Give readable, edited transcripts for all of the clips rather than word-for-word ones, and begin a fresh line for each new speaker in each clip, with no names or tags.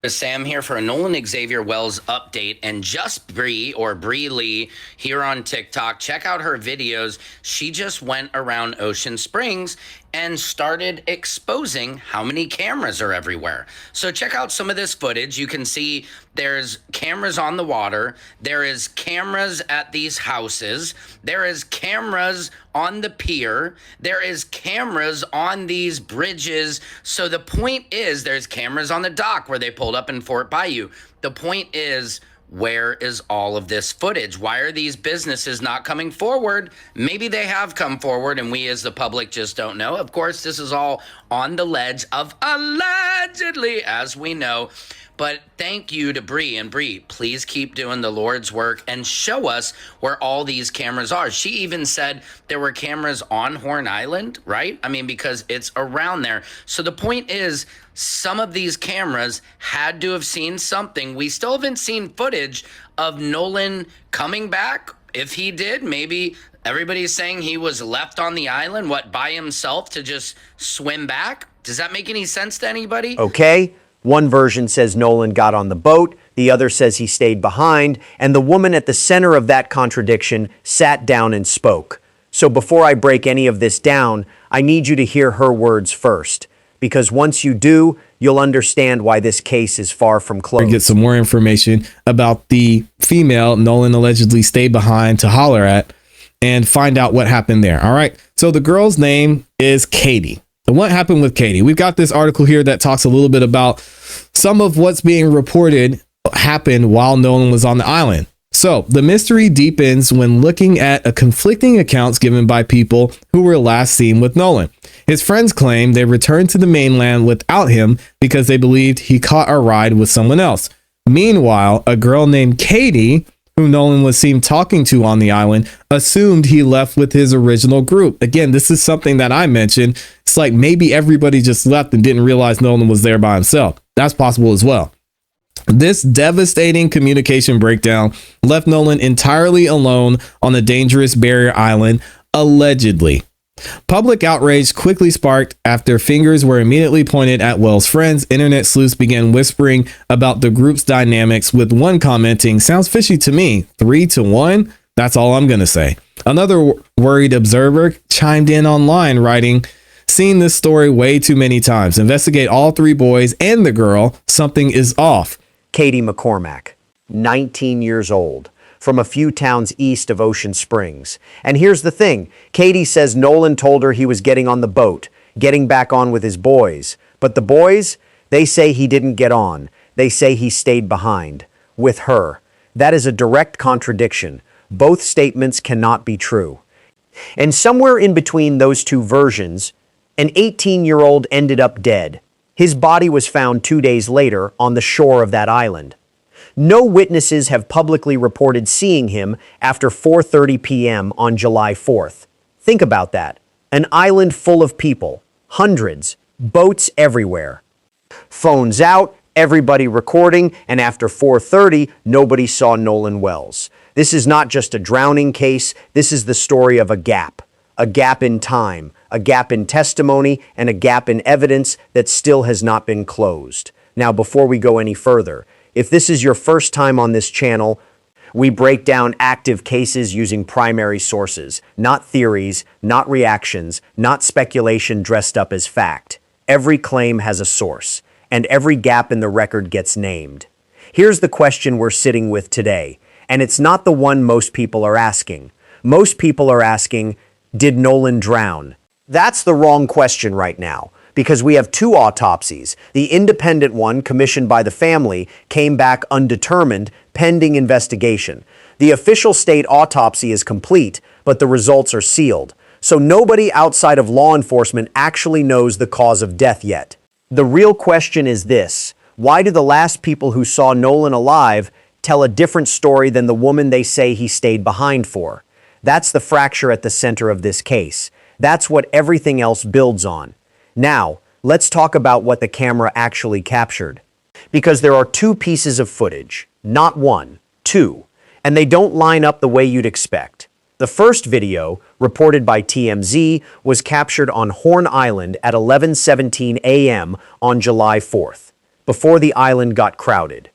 Sam here for a Nolan Xavier Wells update, and just Bree Lee here on TikTok. Check out her videos. She just went around Ocean Springs and started exposing how many cameras are everywhere. So check out some of this footage. You can see there's cameras on the water. There is cameras at these houses. There is cameras on the pier. There is cameras on these bridges. So the point is there's cameras on the dock where they pulled up in Fort Bayou. The point is, where is all of this footage? Why are these businesses not coming forward? Maybe they have come forward and we as the public just don't know. Of course, this is all on the ledge of allegedly, as we know. But thank you to Bree. And Bree, please keep doing the Lord's work and show us where all these cameras are. She even said there were cameras on Horn Island, right? I mean, because it's around there. So the point is, some of these cameras had to have seen something. We still haven't seen footage of Nolan coming back. If he did, maybe everybody's saying he was left on the island, by himself to just swim back? Does that make any sense to anybody?
Okay. One version says Nolan got on the boat, the other says he stayed behind, and the woman at the center of that contradiction sat down and spoke. So before I break any of this down, I need you to hear her words first, because once you do, you'll understand why this case is far from closed.
Get some more information about the female Nolan allegedly stayed behind to holler at and find out what happened there. All right. So the girl's name is Katie. And what happened with Katie? We've got this article here that talks a little bit about some of what's being reported happened while Nolan was on the island. So the mystery deepens when looking at a conflicting accounts given by people who were last seen with Nolan. His friends claim they returned to the mainland without him because they believed he caught a ride with someone else. Meanwhile, a girl named Katie, who Nolan was seen talking to on the island, assumed he left with his original group. Again, this is something that I mentioned. It's like maybe everybody just left and didn't realize Nolan was there by himself. That's possible as well. This devastating communication breakdown left Nolan entirely alone on the dangerous barrier island, allegedly. Public outrage quickly sparked after fingers were immediately pointed at Wells' friends. Internet sleuths began whispering about the group's dynamics, with one commenting, "Sounds fishy to me. 3-1? That's all I'm going to say." Another worried observer chimed in online, writing, "Seen this story way too many times. Investigate all three boys and the girl. Something is off."
Katie McCormack, 19 years old, from a few towns east of Ocean Springs. And here's the thing. Katie says Nolan told her he was getting on the boat, getting back on with his boys. But the boys, they say he didn't get on. They say he stayed behind with her. That is a direct contradiction. Both statements cannot be true. And somewhere in between those two versions, an 18-year-old ended up dead. His body was found 2 days later on the shore of that island. No witnesses have publicly reported seeing him after 4:30 p.m. on July 4th. Think about that. An island full of people, hundreds, boats everywhere. Phones out, everybody recording, and after 4:30, nobody saw Nolan Wells. This is not just a drowning case, this is the story of a gap in time, a gap in testimony, and a gap in evidence that still has not been closed. Now, before we go any further, if this is your first time on this channel, we break down active cases using primary sources, not theories, not reactions, not speculation dressed up as fact. Every claim has a source, and every gap in the record gets named. Here's the question we're sitting with today, and it's not the one most people are asking. Most people are asking, did Nolan drown? That's the wrong question right now, because we have two autopsies. The independent one, commissioned by the family, came back undetermined, pending investigation. The official state autopsy is complete, but the results are sealed. So nobody outside of law enforcement actually knows the cause of death yet. The real question is this: why do the last people who saw Nolan alive tell a different story than the woman they say he stayed behind for? That's the fracture at the center of this case. That's what everything else builds on. Now, let's talk about what the camera actually captured. Because there are two pieces of footage, not one, two, and they don't line up the way you'd expect. The first video, reported by TMZ, was captured on Horn Island at 11:17 a.m. on July 4th. before the island got crowded.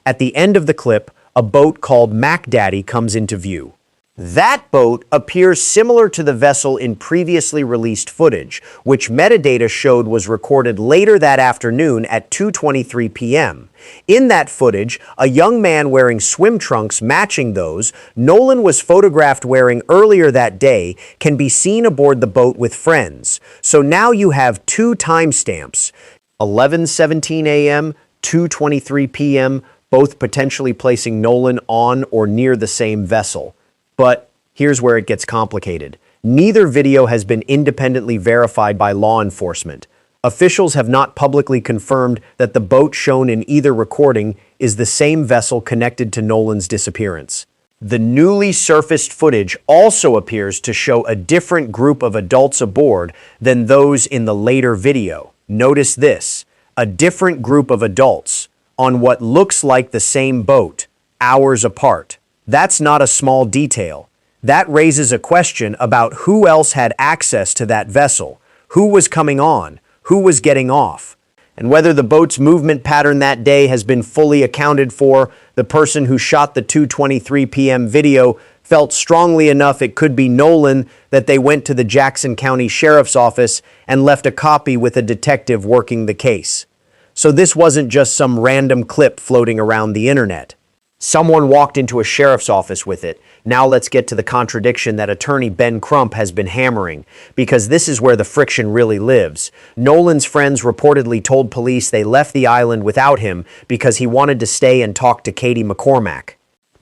At the end of the clip, a boat called Mac Daddy comes into view. That boat appears similar to the vessel in previously released footage, which metadata showed was recorded later that afternoon at 2:23 p.m. In that footage, a young man wearing swim trunks matching those Nolan was photographed wearing earlier that day can be seen aboard the boat with friends. So now you have two timestamps, 11:17 a.m., 2:23 p.m., both potentially placing Nolan on or near the same vessel. But here's where it gets complicated. Neither video has been independently verified by law enforcement. Officials have not publicly confirmed that the boat shown in either recording is the same vessel connected to Nolan's disappearance. The newly surfaced footage also appears to show a different group of adults aboard than those in the later video. Notice this, a different group of adults on what looks like the same boat, hours apart. That's not a small detail. That raises a question about who else had access to that vessel, who was coming on, who was getting off. And whether the boat's movement pattern that day has been fully accounted for, the person who shot the 2:23 p.m. video felt strongly enough it could be Nolan that they went to the Jackson County Sheriff's Office and left a copy with a detective working the case. So this wasn't just some random clip floating around the internet. Someone walked into a sheriff's office with it. Now let's get to the contradiction that attorney Ben Crump has been hammering, because this is where the friction really lives. Nolan's friends reportedly told police they left the island without him because he wanted to stay and talk to Katie McCormack.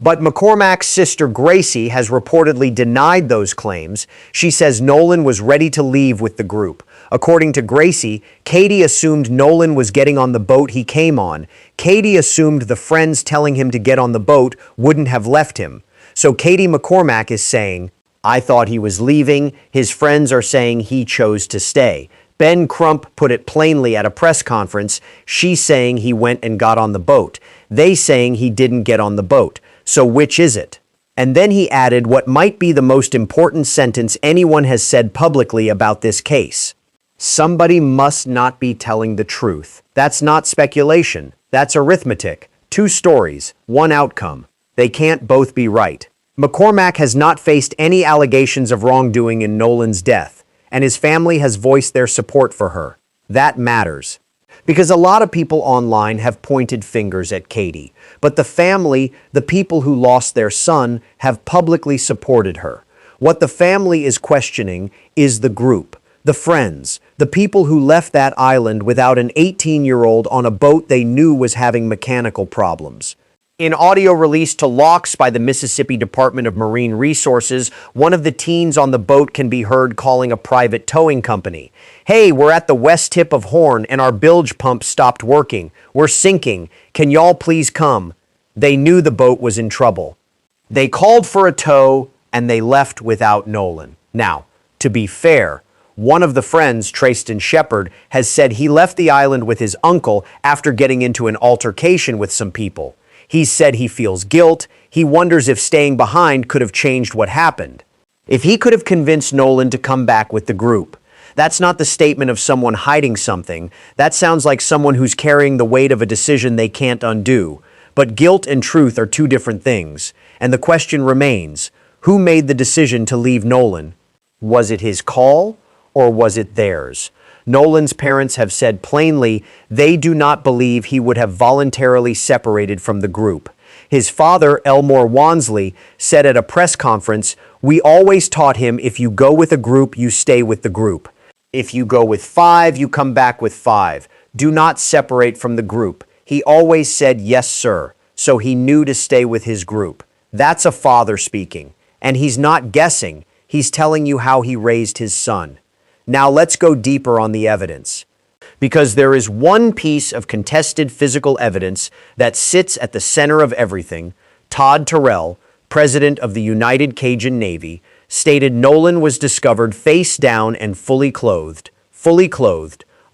But McCormack's sister Gracie has reportedly denied those claims. She says Nolan was ready to leave with the group. According to Gracie, Katie assumed Nolan was getting on the boat he came on. Katie assumed the friends telling him to get on the boat wouldn't have left him. So Katie McCormack is saying, I thought he was leaving. His friends are saying he chose to stay. Ben Crump put it plainly at a press conference. She's saying he went and got on the boat. They saying he didn't get on the boat. So which is it? And then he added what might be the most important sentence anyone has said publicly about this case. Somebody must not be telling the truth. That's not speculation. That's arithmetic. Two stories, one outcome. They can't both be right. McCormack has not faced any allegations of wrongdoing in Nolan's death, and his family has voiced their support for her. That matters. Because a lot of people online have pointed fingers at Katie, but the family, the people who lost their son, have publicly supported her. What the family is questioning is the group, the friends, the people who left that island without an 18-year-old on a boat they knew was having mechanical problems. In audio released to Locks by the Mississippi Department of Marine Resources, one of the teens on the boat can be heard calling a private towing company. Hey, we're at the west tip of Horn and our bilge pump stopped working. We're sinking. Can y'all please come? They knew the boat was in trouble. They called for a tow and they left without Nolan. Now, to be fair, one of the friends, Trayston Shepard, has said he left the island with his uncle after getting into an altercation with some people. He said he feels guilt. He wonders if staying behind could have changed what happened. If he could have convinced Nolan to come back with the group. That's not the statement of someone hiding something. That sounds like someone who's carrying the weight of a decision they can't undo. But guilt and truth are two different things. And the question remains, who made the decision to leave Nolan? Was it his call or was it theirs? Nolan's parents have said plainly they do not believe he would have voluntarily separated from the group. His father, Elmore Wansley, said at a press conference, "We always taught him if you go with a group, you stay with the group. If you go with five, you come back with five. Do not separate from the group." He always said, "Yes, sir." So he knew to stay with his group. That's a father speaking. And he's not guessing. He's telling you how he raised his son. Now let's go deeper on the evidence. Because there is one piece of contested physical evidence that sits at the center of everything. Todd Terrell, president of the United Cajun Navy, stated Nolan was discovered face down and fully clothed,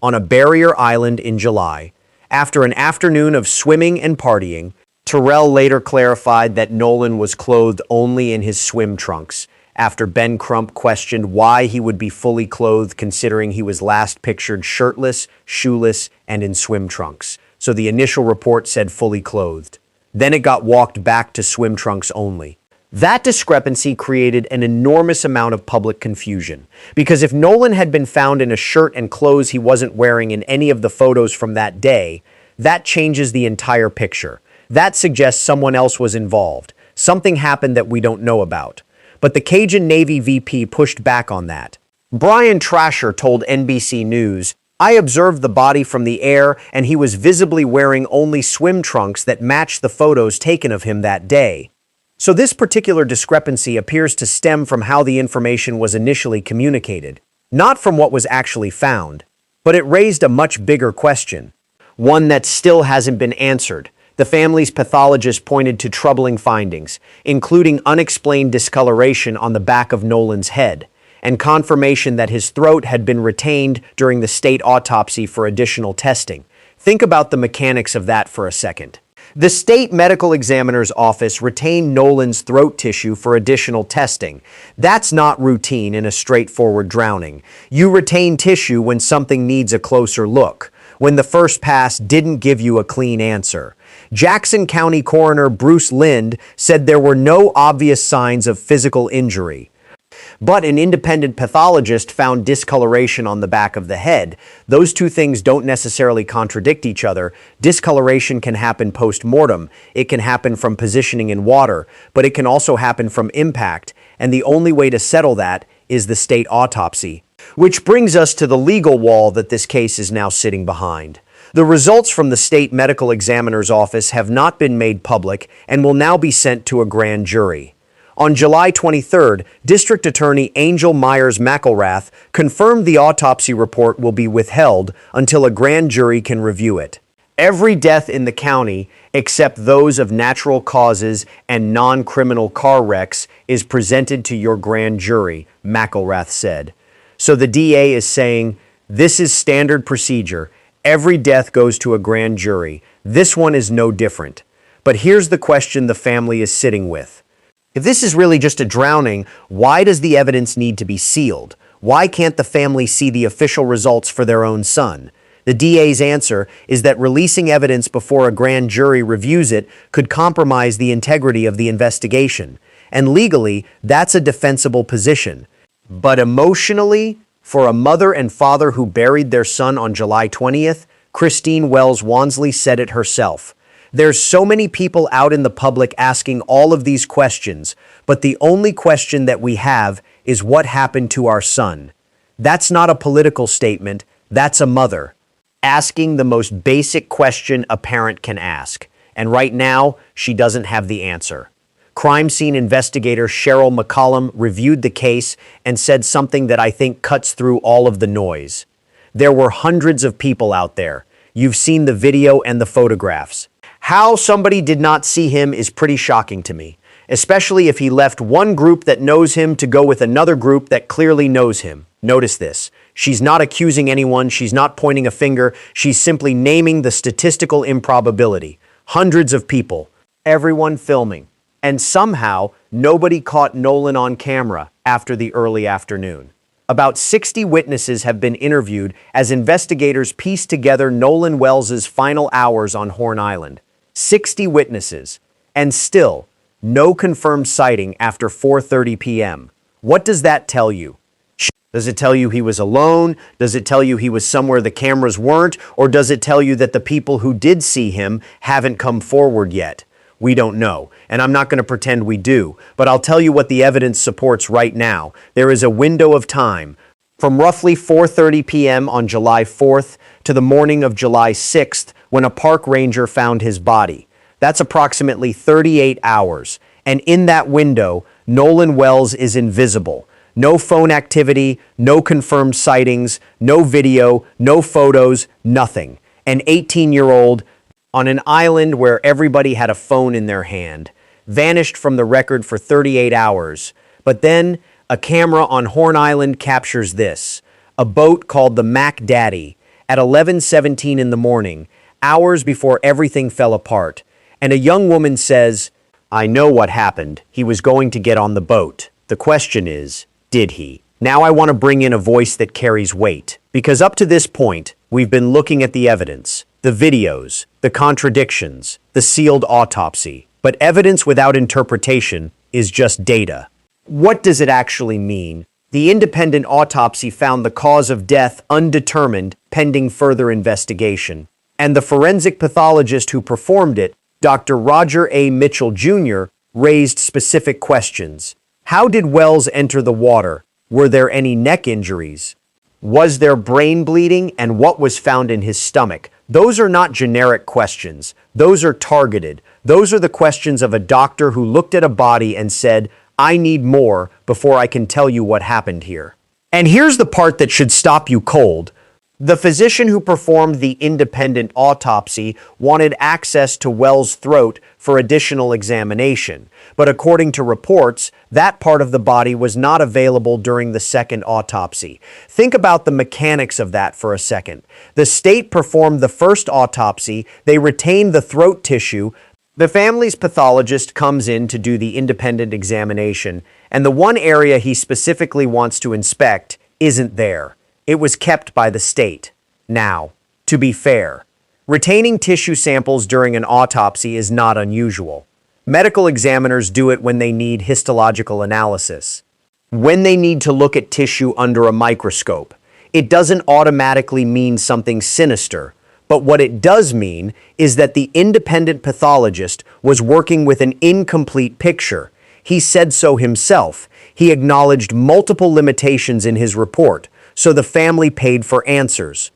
on a barrier island in July. After an afternoon of swimming and partying, Terrell later clarified that Nolan was clothed only in his swim trunks, after Ben Crump questioned why he would be fully clothed considering he was last pictured shirtless, shoeless, and in swim trunks. so the initial report said fully clothed. Then it got walked back to swim trunks only. That discrepancy created an enormous amount of public confusion, because if Nolan had been found in a shirt and clothes he wasn't wearing in any of the photos from that day, that changes the entire picture. That suggests someone else was involved. Something happened that we don't know about. But the Cajun Navy VP pushed back on that. Brian Trasher told NBC News, "I observed the body from the air and he was visibly wearing only swim trunks that matched the photos taken of him that day." So this particular discrepancy appears to stem from how the information was initially communicated, not from what was actually found. But it raised a much bigger question, one that still hasn't been answered. The family's pathologist pointed to troubling findings, including unexplained discoloration on the back of Nolan's head, and confirmation that his throat had been retained during the state autopsy for additional testing. Think about the mechanics of that for a second. The state medical examiner's office retained Nolan's throat tissue for additional testing. That's not routine in a straightforward drowning. You retain tissue when something needs a closer look, when the first pass didn't give you a clean answer. Jackson County Coroner Bruce Lind said there were no obvious signs of physical injury. But an independent pathologist found discoloration on the back of the head. Those two things don't necessarily contradict each other. Discoloration can happen post-mortem. It can happen from positioning in water, but it can also happen from impact. And the only way to settle that is the state autopsy. Which brings us to the legal wall that this case is now sitting behind. The results from the state medical examiner's office have not been made public and will now be sent to a grand jury. On July 23rd, District Attorney Angel Myers McElrath confirmed the autopsy report will be withheld until a grand jury can review it. Every death in the county, except those of natural causes and non-criminal car wrecks, is presented to your grand jury, McElrath said. So the DA is saying, this is standard procedure. Every death goes to a grand jury. This one is no different. But here's the question the family is sitting with. If this is really just a drowning, why does the evidence need to be sealed? Why can't the family see the official results for their own son? The DA's answer is that releasing evidence before a grand jury reviews it could compromise the integrity of the investigation. And legally, that's a defensible position. But emotionally, for a mother and father who buried their son on July 20th, Christine Wells Wansley said it herself. There's so many people out in the public asking all of these questions, but the only question that we have is what happened to our son. That's not a political statement, that's a mother asking the most basic question a parent can ask. And right now, she doesn't have the answer. Crime scene investigator Cheryl McCollum reviewed the case and said something that I think cuts through all of the noise. There were hundreds of people out there. You've seen the video and the photographs. How somebody did not see him is pretty shocking to me, especially if he left one group that knows him to go with another group that clearly knows him. Notice this. She's not accusing anyone. She's not pointing a finger. She's simply naming the statistical improbability. Hundreds of people, everyone filming. And somehow, nobody caught Nolan on camera after the early afternoon. About 60 witnesses have been interviewed as investigators piece together Nolan Wells' final hours on Horn Island. 60 witnesses, and still, no confirmed sighting after 4:30 p.m. What does that tell you? Does it tell you he was alone? Does it tell you he was somewhere the cameras weren't? Or does it tell you that the people who did see him haven't come forward yet? We don't know, and I'm not going to pretend we do, but I'll tell you what the evidence supports right now. There is a window of time from roughly 4:30 p.m. on July 4th to the morning of July 6th when a park ranger found his body. That's approximately 38 hours, and in that window, Nolan Wells is invisible. No phone activity, no confirmed sightings, no video, no photos, nothing. An 18-year-old on an island where everybody had a phone in their hand, vanished from the record for 38 hours. But then a camera on Horn Island captures this. A boat called the Mac Daddy at 11:17 in the morning, hours before everything fell apart. And a young woman says, "I know what happened. He was going to get on the boat." The question is, did he? Now I want to bring in a voice that carries weight, because up to this point, we've been looking at the evidence. The videos, the contradictions, the sealed autopsy. But evidence without interpretation is just data. What does it actually mean? The independent autopsy found the cause of death undetermined, pending further investigation. And the forensic pathologist who performed it, Dr. Roger A. Mitchell Jr., raised specific questions. How did Wells enter the water? Were there any neck injuries? Was there brain bleeding? And what was found in his stomach? Those are not generic questions. Those are targeted. Those are the questions of a doctor who looked at a body and said, I need more before I can tell you what happened here. And here's the part that should stop you cold. The physician who performed the independent autopsy wanted access to Wells' throat for additional examination, but according to reports, that part of the body was not available during the second autopsy. Think about the mechanics of that for a second. The state performed the first autopsy, they retained the throat tissue. The family's pathologist comes in to do the independent examination, and the one area he specifically wants to inspect isn't there. It was kept by the state. Now, to be fair, retaining tissue samples during an autopsy is not unusual. Medical examiners do it when they need histological analysis, when they need to look at tissue under a microscope. It doesn't automatically mean something sinister. But what it does mean is that the independent pathologist was working with an incomplete picture. He said so himself. He acknowledged multiple limitations in his report, so the family paid for answers.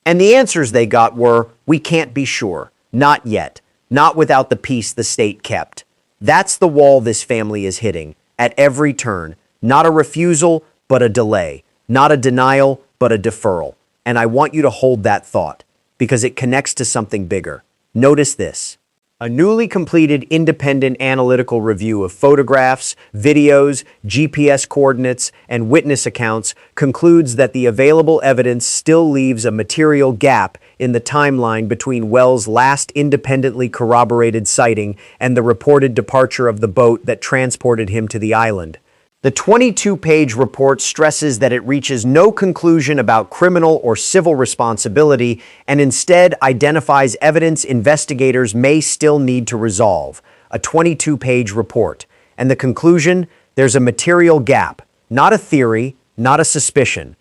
And the answers they got were, we can't be sure. Not yet. Not without the piece the state kept. That's the wall this family is hitting, at every turn. Not a refusal, but a delay. Not a denial, but a deferral. And I want you to hold that thought, because it connects to something bigger. Notice this. A newly completed independent analytical review of photographs, videos, GPS coordinates, and witness accounts concludes that the available evidence still leaves a material gap in the timeline between Wells' last independently corroborated sighting and the reported departure of the boat that transported him to the island. The 22-page report stresses that it reaches no conclusion about criminal or civil responsibility and instead identifies evidence investigators may still need to resolve. A 22-page report. And the conclusion? There's a material gap, not a theory, not a suspicion.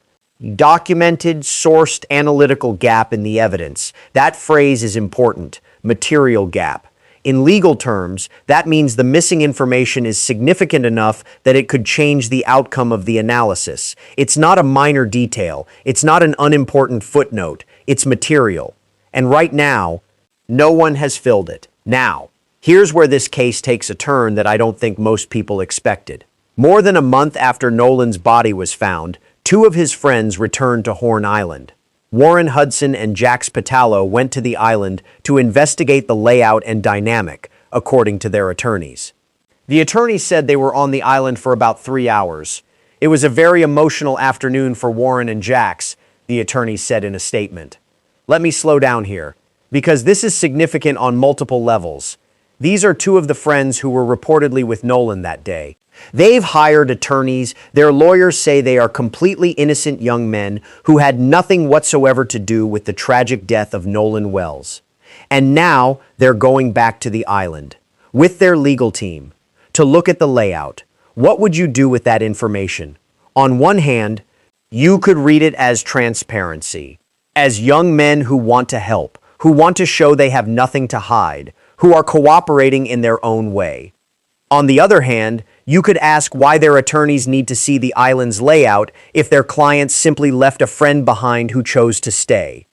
Documented, sourced, analytical gap in the evidence. That phrase is important. Material gap. In legal terms, that means the missing information is significant enough that it could change the outcome of the analysis. It's not a minor detail. It's not an unimportant footnote. It's material. And right now, no one has filled it. Now, here's where this case takes a turn that I don't think most people expected. More than a month after Nolan's body was found, two of his friends returned to Horn Island. Warren Hudson and Jax Patalo went to the island to investigate the layout and dynamic, according to their attorneys. The attorneys said they were on the island for about 3 hours. It was a very emotional afternoon for Warren and Jax, the attorneys said in a statement. Let me slow down here, because this is significant on multiple levels. These are two of the friends who were reportedly with Nolan that day. They've hired attorneys. Their lawyers say they are completely innocent young men who had nothing whatsoever to do with the tragic death of Nolan Wells. And now they're going back to the island with their legal team to look at the layout. What would you do with that information? On one hand, you could read it as transparency, as young men who want to help, who want to show they have nothing to hide, who are cooperating in their own way. On the other hand, you could ask why their attorneys need to see the island's layout if their clients simply left a friend behind who chose to stay.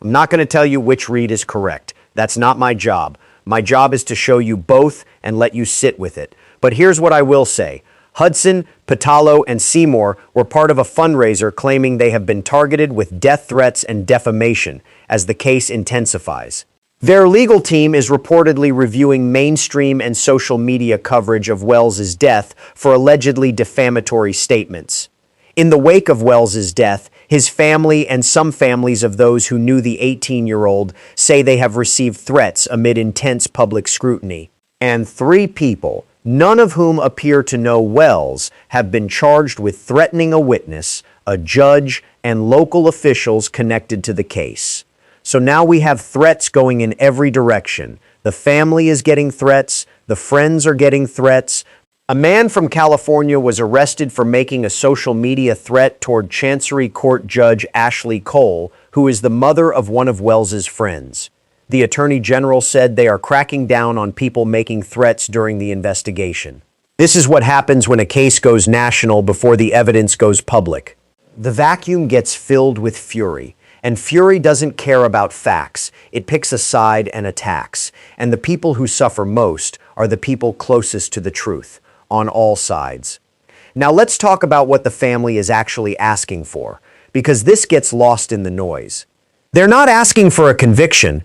I'm not going to tell you which read is correct. That's not my job. My job is to show you both and let you sit with it. But here's what I will say. Hudson, Patalo, and Seymour were part of a fundraiser claiming they have been targeted with death threats and defamation as the case intensifies. Their legal team is reportedly reviewing mainstream and social media coverage of Wells's death for allegedly defamatory statements. In the wake of Wells's death, his family and some families of those who knew the 18-year-old say they have received threats amid intense public scrutiny. And 3 people, none of whom appear to know Wells, have been charged with threatening a witness, a judge, and local officials connected to the case. So now we have threats going in every direction. The family is getting threats, the friends are getting threats. A man from California was arrested for making a social media threat toward Chancery Court Judge Ashley Cole, who is the mother of one of Wells's friends. The Attorney General said they are cracking down on people making threats during the investigation. This is what happens when a case goes national before the evidence goes public. The vacuum gets filled with fury, and fury doesn't care about facts. It picks a side and attacks, and the people who suffer most are the people closest to the truth, on all sides. Now let's talk about what the family is actually asking for, because this gets lost in the noise. They're not asking for a conviction.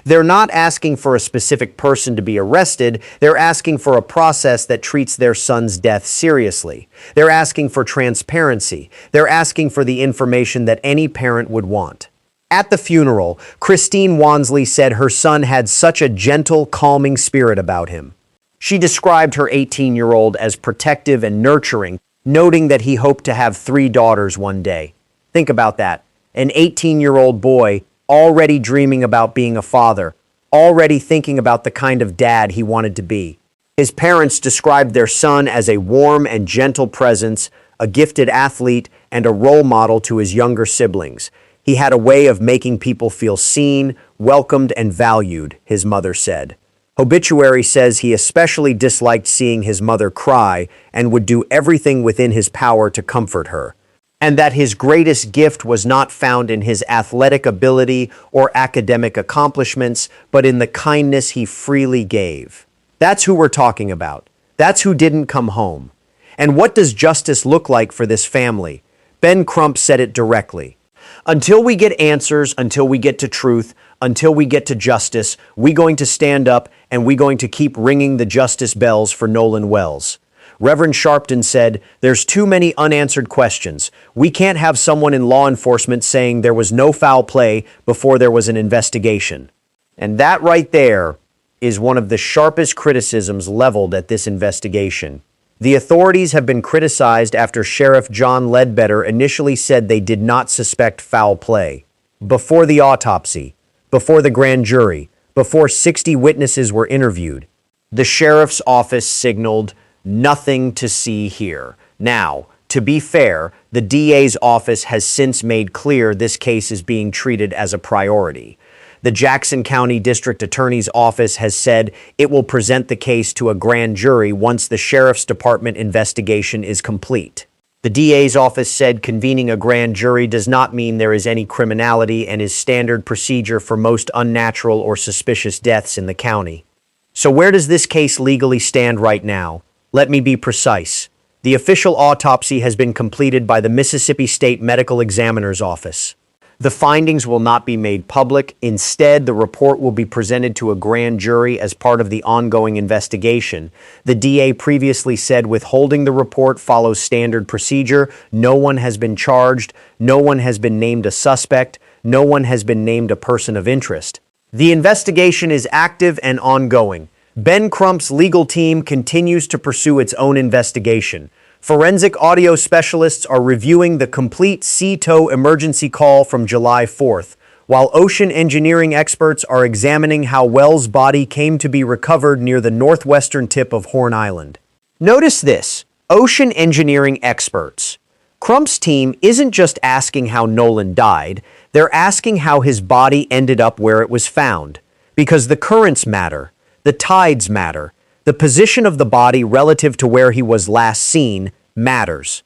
They're not asking for a specific person to be arrested. They're asking for a process that treats their son's death seriously. They're asking for transparency. They're asking for the information that any parent would want. At the funeral, Christine Wansley said her son had such a gentle, calming spirit about him. She described her 18-year-old as protective and nurturing, noting that he hoped to have 3 daughters one day. Think about that. An 18-year-old boy already dreaming about being a father, already thinking about the kind of dad he wanted to be. His parents described their son as a warm and gentle presence, a gifted athlete, and a role model to his younger siblings. He had a way of making people feel seen, welcomed, and valued, his mother said. Obituary says he especially disliked seeing his mother cry and would do everything within his power to comfort her, and that his greatest gift was not found in his athletic ability or academic accomplishments, but in the kindness he freely gave. That's who we're talking about. That's who didn't come home. And what does justice look like for this family? Ben Crump said it directly. Until we get answers, until we get to truth, until we get to justice, we're going to stand up and we're going to keep ringing the justice bells for Nolan Wells. Reverend Sharpton said, "There's too many unanswered questions. We can't have someone in law enforcement saying there was no foul play before there was an investigation." And that right there is one of the sharpest criticisms leveled at this investigation. The authorities have been criticized after Sheriff John Ledbetter initially said they did not suspect foul play. Before the autopsy, before the grand jury, before 60 witnesses were interviewed, the sheriff's office signaled nothing to see here. Now, to be fair, the DA's office has since made clear this case is being treated as a priority. The Jackson County District Attorney's Office has said it will present the case to a grand jury once the Sheriff's Department investigation is complete. The DA's office said convening a grand jury does not mean there is any criminality and is standard procedure for most unnatural or suspicious deaths in the county. So where does this case legally stand right now? Let me be precise. The official autopsy has been completed by the Mississippi State Medical Examiner's Office. The findings will not be made public. Instead, the report will be presented to a grand jury as part of the ongoing investigation. The DA previously said withholding the report follows standard procedure. No one has been charged. No one has been named a suspect. No one has been named a person of interest. The investigation is active and ongoing. Ben Crump's legal team continues to pursue its own investigation. Forensic audio specialists are reviewing the complete sea-tow emergency call from July 4th, while ocean engineering experts are examining how Wells' body came to be recovered near the northwestern tip of Horn Island. Notice this, ocean engineering experts. Crump's team isn't just asking how Nolan died, they're asking how his body ended up where it was found. Because the currents matter, the tides matter. The position of the body relative to where he was last seen matters.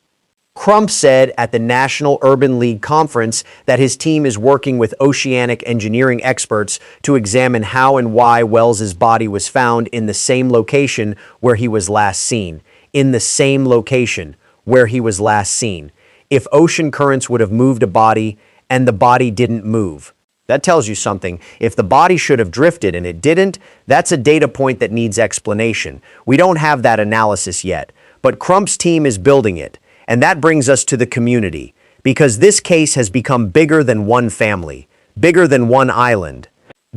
Crump said at the National Urban League Conference that his team is working with oceanic engineering experts to examine how and why Wells's body was found in the same location where he was last seen. In the same location where he was last seen. If ocean currents would have moved a body and the body didn't move, that tells you something. If the body should have drifted and it didn't, that's a data point that needs explanation. We don't have that analysis yet, but Crump's team is building it. And that brings us to the community, because this case has become bigger than one family, bigger than one island,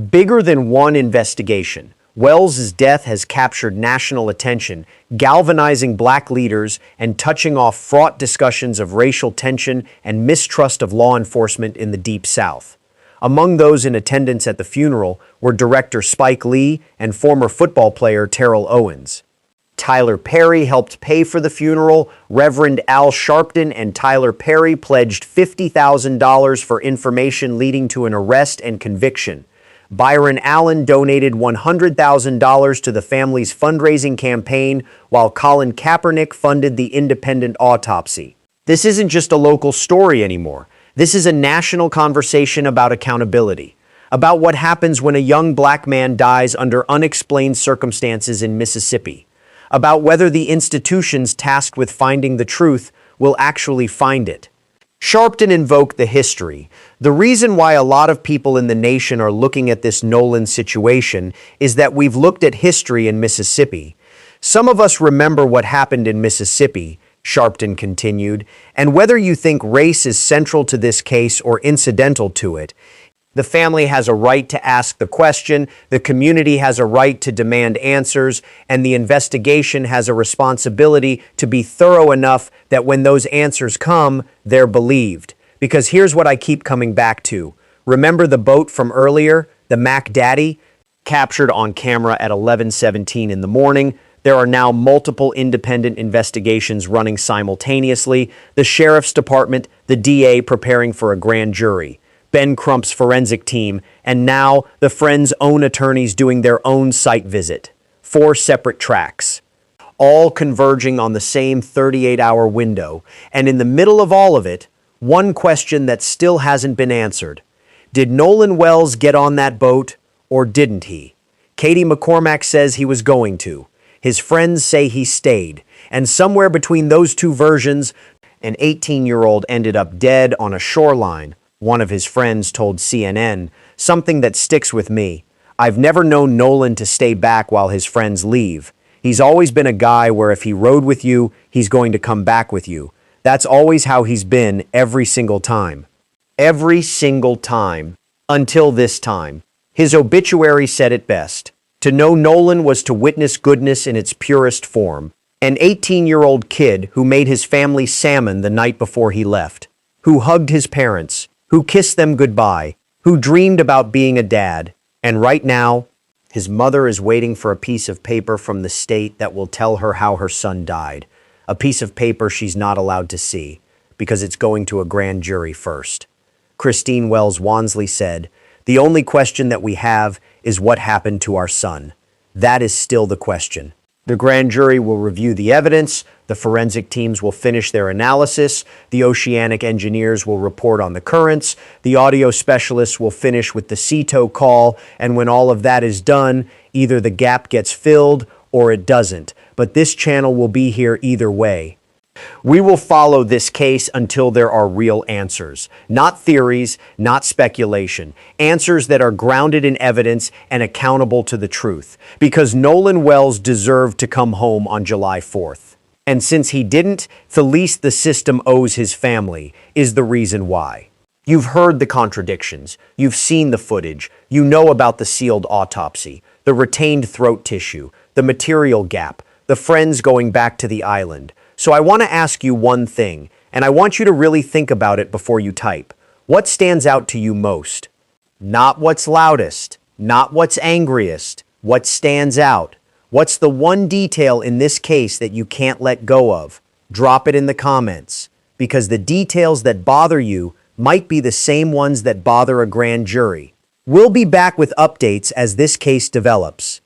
bigger than one investigation. Wells's death has captured national attention, galvanizing Black leaders and touching off fraught discussions of racial tension and mistrust of law enforcement in the Deep South. Among those in attendance at the funeral were director Spike Lee and former football player Terrell Owens. Tyler Perry helped pay for the funeral. Reverend Al Sharpton and Tyler Perry pledged $50,000 for information leading to an arrest and conviction. Byron Allen donated $100,000 to the family's fundraising campaign, while Colin Kaepernick funded the independent autopsy. This isn't just a local story anymore. This is a national conversation about accountability, about what happens when a young black man dies under unexplained circumstances in Mississippi, about whether the institutions tasked with finding the truth will actually find it. Sharpton invoked the history. The reason why a lot of people in the nation are looking at this Nolan situation is that we've looked at history in Mississippi. Some of us remember what happened in Mississippi, Sharpton continued, and whether you think race is central to this case or incidental to it, the family has a right to ask the question, the community has a right to demand answers, and the investigation has a responsibility to be thorough enough that when those answers come, they're believed. Because here's what I keep coming back to. Remember the boat from earlier, the Mac Daddy, captured on camera at 11:17 in the morning? There are now multiple independent investigations running simultaneously, the sheriff's department, the DA preparing for a grand jury, Ben Crump's forensic team, and now the Friends' own attorneys doing their own site visit. 4 separate tracks, all converging on the same 38-hour window. And in the middle of all of it, one question that still hasn't been answered. Did Nolan Wells get on that boat, or didn't he? Katie McCormack says he was going to. His friends say he stayed. And somewhere between those two versions, an 18-year-old ended up dead on a shoreline. One of his friends told CNN, something that sticks with me. I've never known Nolan to stay back while his friends leave. He's always been a guy where if he rode with you, he's going to come back with you. That's always how he's been every single time. Every single time. Until this time. His obituary said it best. To know Nolan was to witness goodness in its purest form. An 18-year-old kid who made his family salmon the night before he left. Who hugged his parents. Who kissed them goodbye, who dreamed about being a dad. And right now, his mother is waiting for a piece of paper from the state that will tell her how her son died. A piece of paper she's not allowed to see, because it's going to a grand jury first. Christine Wells Wansley said, "The only question that we have is what happened to our son. That is still the question. The grand jury will review the evidence, the forensic teams will finish their analysis, the oceanic engineers will report on the currents, the audio specialists will finish with the CETO call, and when all of that is done, either the gap gets filled or it doesn't. But this channel will be here either way. We will follow this case until there are real answers, not theories, not speculation, answers that are grounded in evidence and accountable to the truth, because Nolan Wells deserved to come home on July 4th. And since he didn't, the least the system owes his family is the reason why. You've heard the contradictions, you've seen the footage, you know about the sealed autopsy, the retained throat tissue, the material gap, the friends going back to the island. So I want to ask you one thing, and I want you to really think about it before you type. What stands out to you most? Not what's loudest, not what's angriest. What stands out? What's the one detail in this case that you can't let go of? Drop it in the comments, because the details that bother you might be the same ones that bother a grand jury. We'll be back with updates as this case develops.